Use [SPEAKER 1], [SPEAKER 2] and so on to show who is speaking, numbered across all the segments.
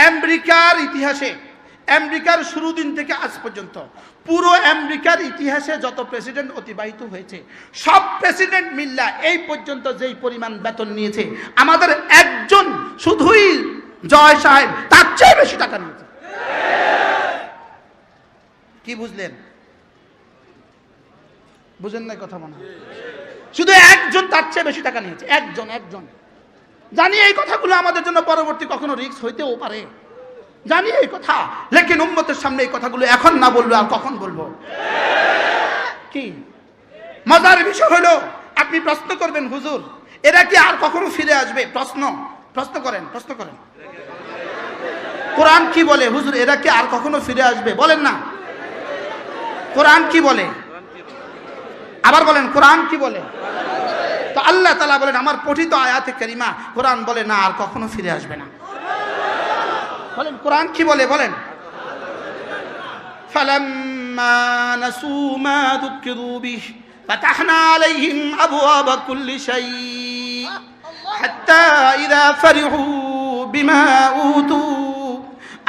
[SPEAKER 1] আমেরিকার ইতিহাসে, আমেরিকার শুরু দিন থেকে আজ পর্যন্ত পুরো আমেরিকার ইতিহাসে যত প্রেসিডেন্ট অতিবাহিত হয়েছে, সব প্রেসিডেন্ট মিল্লা এই পর্যন্ত যেই পরিমাণ বেতন নিয়েছে, আমাদের একজন শুধুই জয় সাহেব তার চেয়ে বেশি টাকা নিয়েছে। কি বুঝলেন? বুঝেন না কথা মনে হয়? শুধু একজন তার চেয়ে বেশি টাকা নিয়েছে, একজন। জানি এই কথাগুলো আমাদের জন্য পরবর্তী কখনো রিস্ক হইতেও পারে, জানি এই কথা, লেকিন উম্মতের সামনে এই কথাগুলো এখন না বলবো আর কখন বলবো? কি মজার বিষয় হলো, আপনি প্রশ্ন করবেন, হুজুর এরা কি আর কখনো ফিরে আসবে? প্রশ্ন করেন। কোরআন কি বলে? হুজুর এরা কি আর কখনো ফিরে আসবে? বলেন না, কোরআন কি বলে? আবার বলেন, কোরআন কি বলে? তো আল্লাহ তাআলা বলেন, আমার পঠিত আয়াতে কারিমা কোরআন বলে না আর কখনো ফিরে আসবে না। বলেন কোরআন কি বলে? বলেন, ফালাম্মা নাসু মা যুকিরু বিহি ফাতাহনা আলাইহিম আবওয়াবা কুল্লি শাই হাত্তা ইযা ফারিহু বিমা উতু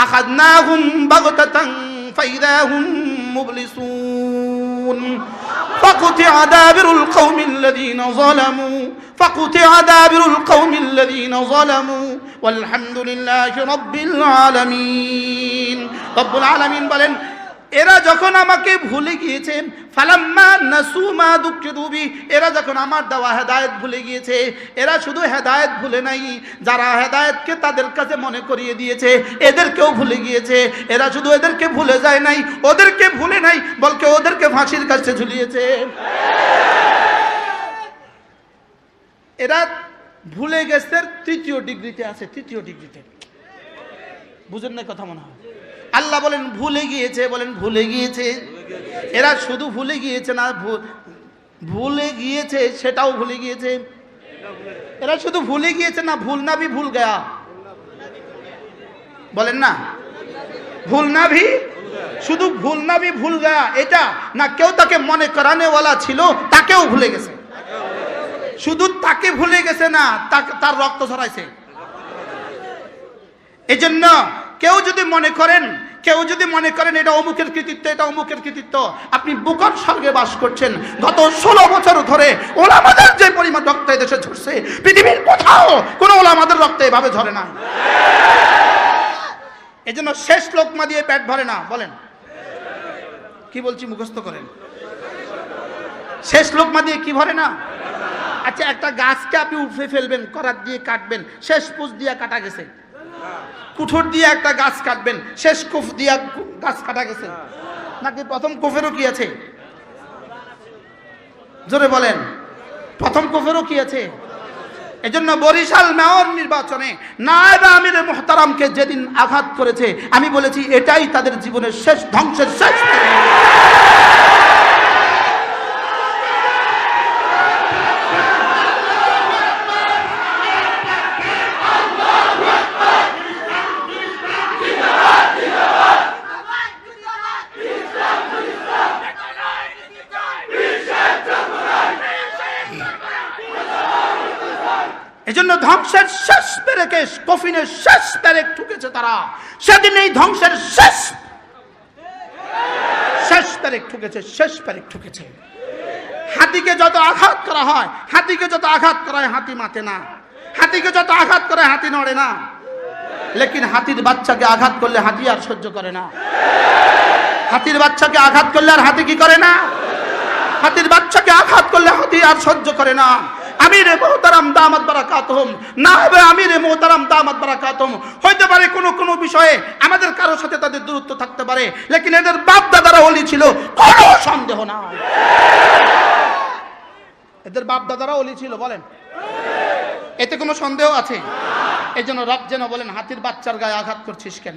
[SPEAKER 1] আখাযনাহুম বাগতাতান ফাইযা হুম মুবলিসুন فقطع دابر القوم الذين ظلموا والحمد لله رب العالمين। رب العالمين বলেন, এরা যখন আমাকে ভুলে গিয়েছে, ফালাম্মা নাসু মা যুকিরু বিহি, এরা যখন আমার দেওয়া হেদায়েত ভুলে গিয়েছে, এরা শুধু হেদায়েত ভুলে নাই, যারা হেদায়েতকে তাদের কাছে মনে করিয়ে দিয়েছে এদেরকেও ভুলে গিয়েছে। এরা শুধু এদেরকে ভুলে যায় নাই, ওদেরকে ভুলে নাই, বলকে ওদেরকে ফাঁসির কাছে ঝুলিয়েছে। এরা ভুলে গেছে তৃতীয় ডিগ্রিতে আছে, তৃতীয় ডিগ্রিতে। বুঝেন না কথা মনে হয়? আল্লাহ বলেন ভুলে গিয়েছে, বলেন ভুলে গিয়েছে। এরা শুধু ভুলে গিয়েছে না, ভুলে গিয়েছে সেটাও ভুলে গিয়েছে। এরা শুধু ভুলে গিয়েছে না, ভুল না ভি ভুল গয়া। বলেন না, ভুল না ভি, শুধু ভুল না ভি ভুল গয়া এটা না, কেউ তাকে মনে করানে ওয়ালা ছিল তাকেও ভুলে গেছে। শুধু তাকে ভুলে গেছে না, তার রক্ত ঝরাইছে। এজন্য কেউ যদি মনে করেন এটা অমুকের কৃতিত্ব, এটা অমুকের কৃতিত্ব, আপনি বুকট স্বর্গে বাস করছেন। গত 16 বছর ধরে ওলামাদের যে পরিমাণ রক্ত এদেশে ঝরছে, পৃথিবীর কোথাও কোনো ওলামাদের রক্ত এভাবে ঝরে না। এজন্য শেষ লোকমা দিয়ে পেট ভরে না। বলেন কি বলছি, মুখস্থ করেন। শেষ লোকমা দিয়ে কি ভরে না? আচ্ছা, একটা গাছকে আপনি উপড়ে ফেলবেন, করাত দিয়ে কাটবেন, শেষ পুষ দিয়ে কাটা গেছে। কুঠোর দিয়ে একটা গাছ কাটবেন, শেষ কুফ দিয়া গাছ কাটা গেছে নাকি প্রথম কুফেরও কি আছে? জোরে বলেন, প্রথম কুফেরও কি আছে? এজন্য বরিশাল মেয়র নির্বাচনে নায়েব আমিরে মুহতারামকে যেদিন আঘাত করেছে, আমি বলেছি এটাই তাদের জীবনের শেষ ধ্বংসের শেষ। এজন্য ধ্বংসের শেষ পেরেকে, কফিনের শেষ পেরেক ঠুকেছে তারা, সেদিন এই ধ্বংসের শেষ পেরেক ঠুকেছে। হাতিকে যত আঘাত করা হয়, হাতি মাতে না, হাতিকে যত আঘাত করে হাতি নড়ে না, লেকিন হাতির বাচ্চাকে আঘাত করলে হাতি আর সহ্য করে না। হাতির বাচ্চাকে আঘাত করলে আর হাতি কি করে না? হাতির বাচ্চাকে আঘাত করলে হাতি আর সহ্য করে না। আমিরে মুহতারাম দামাত বারাকাতুহুম, নায়েবে আমিরে মুহতারাম দামাত বারাকাতুহুম, হইতে পারে কোনো বিষয়ে আমাদের কারো সাথে তাদের দূরত্ব থাকতে পারে, লেকিন এদের বাপ দাদারা ওলি ছিল, কোনো সন্দেহ না। এদের বাপ দাদারা ওলি ছিল, বলেন এতে কোনো সন্দেহ আছে? এই জন্য রব যেন বলেন, হাতির বাচ্চার গায়ে আঘাত করছিস কেন?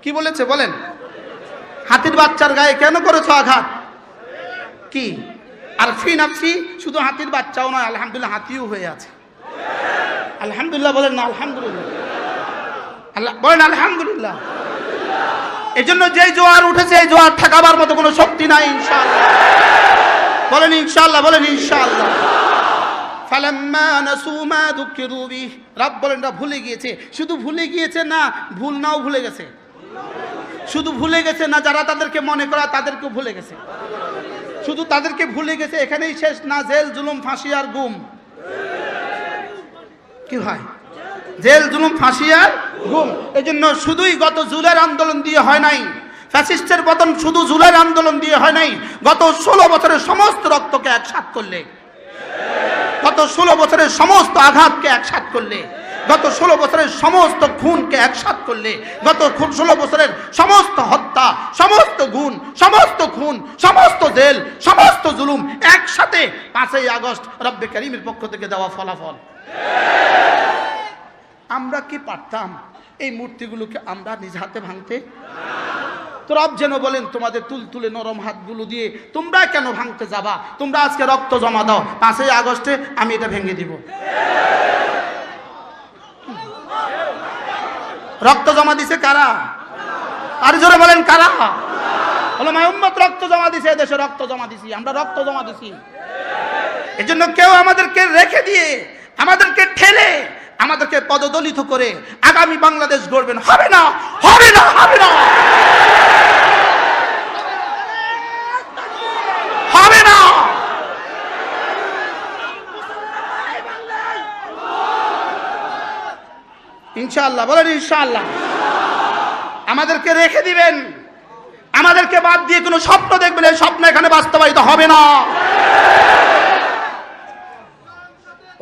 [SPEAKER 1] কি বলেছে বলেন? হাতির বাচ্চার গায়ে কেন করেছো আঘাত? কি আর ফি নাফসি, শুধু হাতির বাচ্চাও নয়, আলহামদুলিল্লাহ হাতিও হয়ে আছে। আলহামদুলিল্লাহ বলেন না? আলহামদুলিল্লাহ, আল্লাহ বলেন আলহামদুলিল্লাহ। এজন্য যেই জোয়ার উঠেছে, এই জোয়ার ঠেকাবার মতো কোনো শক্তি নাই ইনশাআল্লাহ। বলেন ইনশাআল্লাহ, বলেন ইনশাআল্লাহ। ফালাম্মা নাসু মা যুকিরু বিহি, রব বলেন না ভুলে গিয়েছে। শুধু ভুলে গিয়েছে না, ভুল নাও ভুলে গেছে। শুধু ভুলে গেছে না, যারা তাদেরকে মনে করা তাদেরকেও ভুলে গেছে। শুধু তাদেরকে ভুলে গেছে, এখানেই শেষ না, জেল জুলুম ফাঁসি আর গুম। কি হয়? জেল জুলুম ফাঁসি আর গুম। এই জন্য শুধুই গত জুলাইয়ের আন্দোলন দিয়ে হয় নাই, ফ্যাসিস্টের পতন শুধু জুলাইয়ের আন্দোলন দিয়ে হয় নাই। গত 16 বছরের সমস্ত রক্তকে একসাথ করলে, গত 16 বছরের সমস্ত আঘাতকে একসাথ করলে, গত 16 বছরের সমস্ত খুনকে একসাথ করলে, গত 16 বছরের সমস্ত হত্যা, সমস্ত গুণ, সমস্ত খুন, সমস্ত জেল, সমস্ত জুলুম একসাথে 5ই আগস্ট রব্বে কারীমের পক্ষ থেকে দেওয়া ফলাফল। আমরা কি পারতাম এই মূর্তিগুলোকে আমরা নিজ হাতে ভাঙতে? তো রব যেন বলেন তোমাদের তুলতুলে নরম হাতগুলো দিয়ে তোমরা কেন ভাঙতে যাবা? তোমরা আজকে রক্ত জমা দাও, 5ই আগস্টে আমি এটা ভেঙে দিব। রক্ত জমা দিছে কারা? আর জোরে বলেন কারা? ওলামা উম্মত রক্ত জমা দিছে, দেশে রক্ত জমা দিছি, আমরা রক্ত জমা দিছি। এজন্য কেউ আমাদেরকে রেখে দিয়ে, আমাদেরকে ঠেলে, আমাদেরকে পদদলিত করে আগামী বাংলাদেশ গড়বেন, হবে না, হবে না, হবে না, হবে না। ইনশাআল্লাহ বলেন ইনশাআল্লাহ। আমাদেরকে রেখে দিবেন, আমাদেরকে বাদ দিয়ে কোনো স্বপ্ন দেখবেন, এই স্বপ্ন এখানে বাস্তবায়িত হবে না।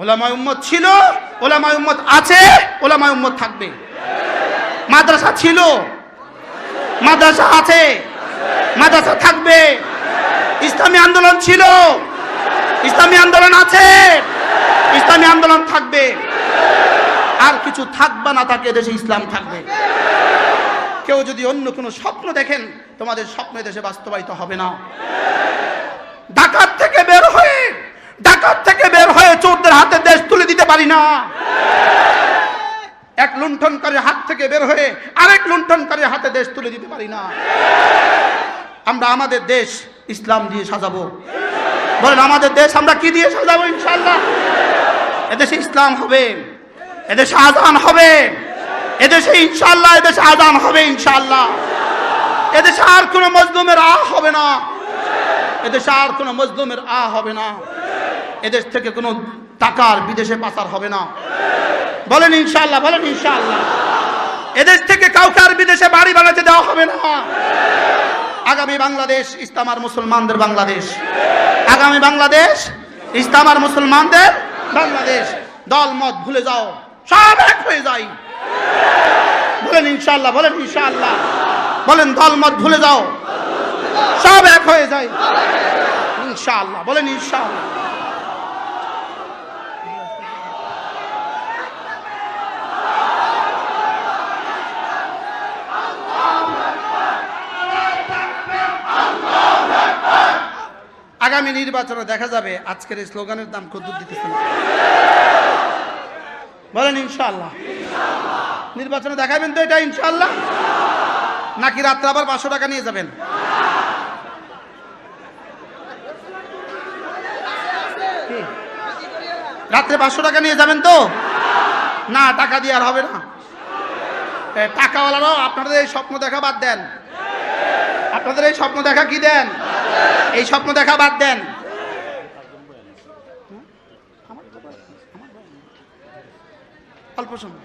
[SPEAKER 1] ওলামায়ে উম্মত ছিল, ওলামায়ে উম্মত আছে, ওলামায়ে উম্মত থাকবে। মাদ্রাসা ছিল, মাদ্রাসা আছে, মাদ্রাসা থাকবে। ইসলামী আন্দোলন ছিল, ইসলামী আন্দোলন আছে, ইসলামী আন্দোলন থাকবে। আর কিছু থাকবে না থাকে, দেশে ইসলাম থাকবে। কেউ যদি অন্য কোনো স্বপ্ন দেখেন, তোমাদের স্বপ্ন দেশে বাস্তবায়িত হবে না। ঢাকা থেকে বের হয়ে, ঢাকা থেকে বের হয়ে চোরদের হাতে দেশ তুলে দিতে পারি না। এক লুণ্ঠনকারীর হাত থেকে বের হয়ে আরেক লুণ্ঠনকারীর হাতে দেশ তুলে দিতে পারি না। আমরা আমাদের দেশ ইসলাম দিয়ে সাজাবো। বলেন আমাদের দেশ আমরা কি দিয়ে সাজাবো? ইনশাআল্লাহ এদেশে ইসলাম হবে, এদেশে আযান হবে, এদেশে ইনশাআল্লাহ এদেশে আযান হবে ইনশাআল্লাহ। এদেশে আর কোনো মজলুমের হবে না, এদেশে আর কোনো মজলুমের হবে না। এদেশ থেকে কোনো টাকার বিদেশে পাচার হবে না। বলেন ইনশাআল্লাহ, বলেন ইনশাআল্লাহ। এদেশ থেকে কাউকে আর বিদেশে বাড়ি বানাতে দেওয়া হবে না। আগামী বাংলাদেশ ইসলাম আর মুসলমানদের বাংলাদেশ। আগামী বাংলাদেশ ইসলাম আর মুসলমানদের বাংলাদেশ। দল মত ভুলে যাও, সব এক হয়ে যাই। বলেন ইনশাআল্লাহ, বলেন ইনশাআল্লাহ। বলেন দল মত ভুলে যাও, সব এক হয়ে যায় ইনশাআল্লাহ। বলেন ইনশাআল্লাহ। আগামী নির্বাচনে দেখা যাবে আজকের এই স্লোগানের দাম কত দিতেছে না। বলেন ইনশাআল্লাহ। নির্বাচনে দেখাবেন তো এটা ইনশাআল্লাহ, নাকি রাত্রে আবার 500 টাকা নিয়ে যাবেন? রাত্রে 500 টাকা নিয়ে যাবেন তো? না, টাকা দিয়ে আর হবে না। টাকাওয়ালারাও আপনাদের এই স্বপ্ন দেখা বাদ দেন। আপনাদের এই স্বপ্ন দেখা কি দেন? এই স্বপ্ন দেখা বাদ দেন। অল্প সময়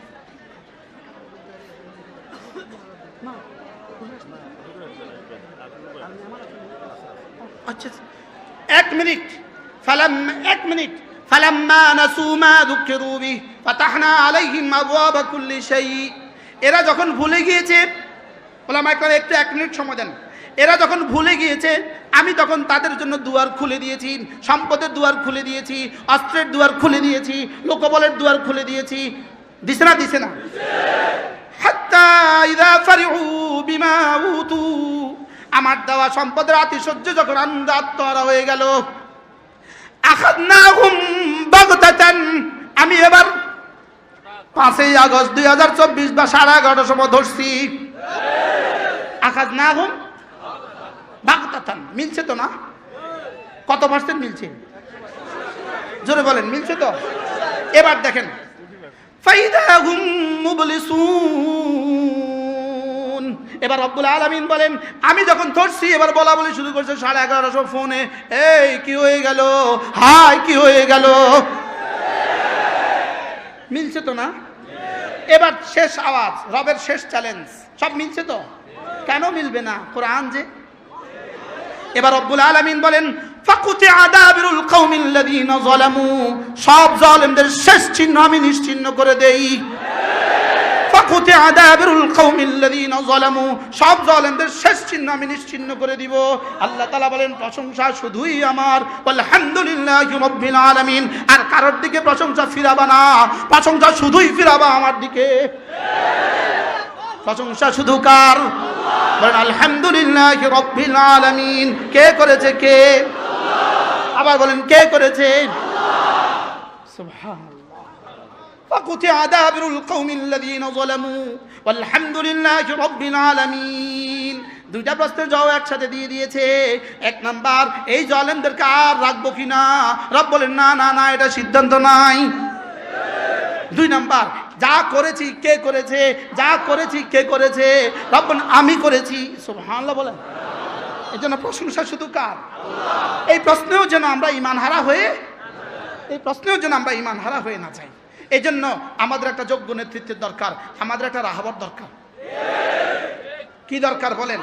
[SPEAKER 1] আচ্ছা, 1 মিনিট। এক মিনিট। ফালাম্মা নাসু মা যুকিরু বিহি ফাতাহনা আলাইহিম আবওয়াবা কুল্লি শাই। এরা যখন ভুলে গিয়েছে, ওলামায়ে কেরাম একটু 1 মিনিট সময় দেন। এরা যখন ভুলে গিয়েছে, আমি তখন তাদের জন্য দুয়ার খুলে দিয়েছি, সম্পদের দুয়ার খুলে দিয়েছি, অস্ত্রের দুয়ার খুলে দিয়েছি, লোকবলের দুয়ার খুলে দিয়েছি। দিছে না? দিছে না? হাত্তা ইযা ফারিহু বিমা উতু, আমার দেওয়া সম্পদের আতিশয্য যখন আত্মহারা হয়ে গেল, আখাযনাহুম বাগতাতান, আমি এবার 5ই আগস্ট 2024 বা 11:30 সময় ধরছি। আখাযনাহুম বাগতাতান, মিলছে তো না? কত পার্সেন্ট মিলছে? জোরে বলেন মিলছে তো? এবার দেখেন ফাইদা হুম মুবলিসুন। এবার রব্বুল আলামিন বলেন আমি যখন ধরছি এবার বলা বলি শুরু করছে 11:30 ফোনে, এই কি হয়ে গেল, হাই কি হয়ে গেল। মিলছে তো না? এবার শেষ আওয়াজ, রবের শেষ চ্যালেঞ্জ, সব মিলছে তো? কেন মিলবে না? কোরআন যে। এবার রব্বুল আলামিন বলেন ফাকুতিআ দাবিরুল কওমিল্লাযীনা যালামু, সব জালেমদের শেষ চিহ্ন আমি নিশ্চিহ্ন করে দেই। ফাকুতিআ দাবিরুল কওমিল্লাযীনা যালামু, সব জালেমদের শেষ চিহ্ন আমি নিশ্চিহ্ন করে দিব। আল্লাহ তাআলা বলেন প্রশংসা শুধুই আমার, আলহামদুলিল্লাহি রাব্বিল আলামিন। আর কারোর দিকে প্রশংসা ফিরাবা না, প্রশংসা শুধুই ফিরাবা আমার দিকে। প্রশংসা শুধু কার? বলেন আলহামদুলিল্লাহি রাব্বিল আলামিন। কে করেছে? কে? আবার বলেন কে করেছে? সুবহানাল্লাহ। ফাকুতিআ দাবিরুল কওমিল্লাযীনা যালামু ওয়ালহামদুলিল্লাহি রাব্বিল আলামিন। দুইটা প্রশ্নের জবাব একসাথে দিয়ে দিয়েছে। এক নাম্বার, এই জালেমদেরকে আর রাখবো কিনা? রব বলেন না না না, এটা সিদ্ধান্ত নাই। দুই নাম্বার, যা করেছি কে করেছে? যা করেছি কে করেছে? রব বলেন আমি করেছি। সুবহানাল্লাহ বলেন। এজন্য প্রশংসা শুধু কার? এই প্রশ্নেও যেন আমরা ঈমানহারা হয়ে না যাই। এই জন্য আমাদের একটা যোগ্য নেতৃত্বের দরকার, আমাদের একটা রাহবর দরকার। কি দরকার বলেন?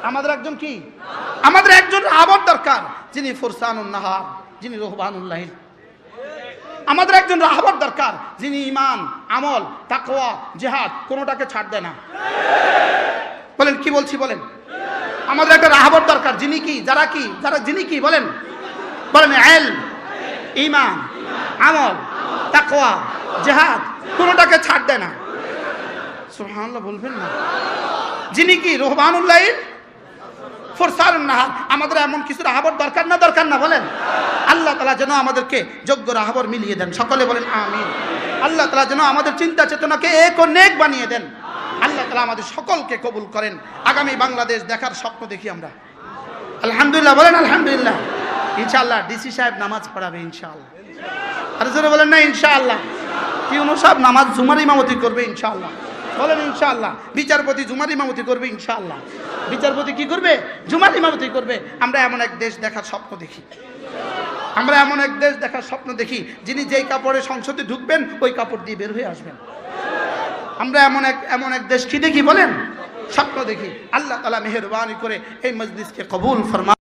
[SPEAKER 1] আমাদের একজন কি? আমাদের একজন রাহবর দরকার, যিনি ফুরসানুন নাহার, যিনি রুহবানুল লাইল। আমাদের একজন রাহবর দরকার, যিনি ঈমান, আমল, তাকওয়া, জিহাদ কোনোটাকে ছাড় দেয় না। বলেন কি বলছি বলেন? আমাদের একটা রাহবর দরকার, যিনি কি, যিনি কি বলেন ইলম, ঈমান, আমল, তাকওয়া, জিহাদ কোনোটাকে ছাড় দেয় না। সুবহানাল্লাহ বলবেন না? যিনি কি রুহবানুল লাইল, ফুরসানুন নাহার। আমাদের এমন কিছু রাহবর দরকার না বলেন? আল্লাহ তাআলা যেন আমাদেরকে যোগ্য রাহবর মিলিয়ে দেন। সকলে বলেন আমিন। আল্লাহ তাআলা যেন আমাদের চিন্তা চেতনাকে এক ও নেক বানিয়ে দেন। আল্লাহ তাআলা আমাদের সকলকে কবুল করেন। আগামী বাংলাদেশ দেখার স্বপ্ন দেখি আমরা। আলহামদুলিল্লাহ বলেন আলহামদুলিল্লাহ। ইনশাআল্লাহ ডিসি সাহেব নামাজ পড়াবে ইনশাআল্লাহ। আর জোরে বলেন না ইনশাআল্লাহ। পিউনো সাহেব নামাজ জুমার ইমামতি করবে ইনশাআল্লাহ। বলেন ইনশাআল্লাহ। বিচারপতি জুমার ইমামতি করবে ইনশাআল্লাহ। বিচারপতি কি করবে? জুমার ইমামতি করবে। আমরা এমন এক দেশ দেখার স্বপ্ন দেখি, যিনি যেই কাপড়ে সংসদে ঢুকবেন ওই কাপড় দিয়ে বের হয়ে আসবেন। আমরা এমন এক দেশ কি দেখি বলেন? স্বপ্ন দেখি। আল্লাহ তাআলা মেহেরবানি করে এই মজলিসকে কবুল ফরমান।